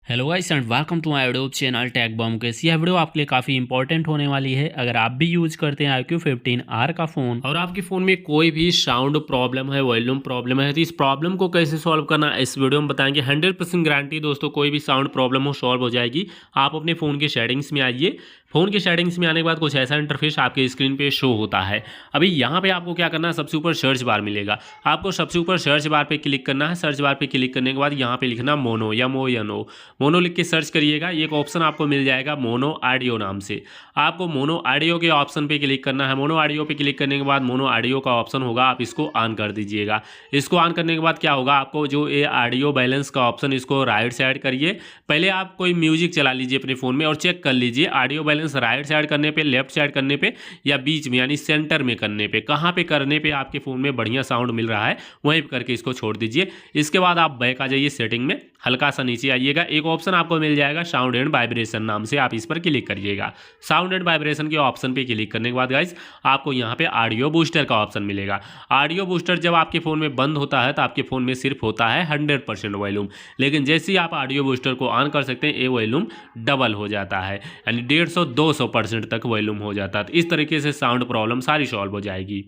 Hello guys and welcome to my YouTube channel Tech Bum Case. यह video आपके लिए काफ़ी इंपॉर्टेंट होने वाली है। अगर आप भी यूज़ करते हैं iQ15R का फ़ोन और आपके फ़ोन में कोई भी साउंड प्रॉब्लम है, वॉल्यूम प्रॉब्लम है, तो इस प्रॉब्लम को कैसे सॉल्व करना इस वीडियो में बताएंगे। 100% गारंटी दोस्तों, कोई भी साउंड प्रॉब्लम हो सॉल्व हो जाएगी। आप अपने फ़ोन के सेटिंग्स में आइए। फ़ोन के सेटिंग्स में आने के बाद कुछ ऐसा इंटरफेस आपके स्क्रीन पे शो होता है। अभी यहाँ पे आपको क्या करना है, सबसे ऊपर सर्च बार मिलेगा। आपको सबसे ऊपर सर्च बार पे क्लिक करना है। सर्च बार पे क्लिक करने के बाद यहाँ पे लिखना मोनो, MONO। मोनो लिख के सर्च करिएगा। एक ऑप्शन आपको मिल जाएगा मोनो ऑडियो नाम से। आपको मोनो ऑडियो के ऑप्शन पे क्लिक करना है। मोनो ऑडियो पे क्लिक करने के बाद मोनो ऑडियो का ऑप्शन होगा, आप इसको ऑन कर दीजिएगा। इसको ऑन करने के बाद क्या होगा, आपको जो ये ऑडियो बैलेंस का ऑप्शन, इसको राइट साइड करिए। पहले आप कोई म्यूजिक चला लीजिए अपने फ़ोन में और चेक कर लीजिए ऑडियो बैलेंस राइट साइड करने पे, लेफ्ट साइड करने पे या बीच में यानी सेंटर में करने पे, कहाँ पे करने पे आपके फ़ोन में बढ़िया साउंड मिल रहा है वहीं पे करके इसको छोड़ दीजिए। इसके बाद आप बैक आ जाइए सेटिंग में, हल्का सा नीचे आइएगा। एक ऑप्शन आपको मिल जाएगा साउंड एंड वाइब्रेशन नाम से, आप इस पर क्लिक करिएगा। साउंड एंड वाइब्रेशन के ऑप्शन पे क्लिक करने के बाद गाइस आपको यहाँ पे ऑडियो बूस्टर का ऑप्शन मिलेगा। ऑडियो बूस्टर जब आपके फ़ोन में बंद होता है तो आपके फ़ोन में सिर्फ होता है 100% वॉल्यूम, लेकिन जैसे ही आप ऑडियो बूस्टर को ऑन कर सकते हैं ये वॉल्यूम डबल हो जाता है, यानी 150-200% तक वॉल्यूम हो जाता है। तो इस तरीके से साउंड प्रॉब्लम सारी सॉल्व हो जाएगी।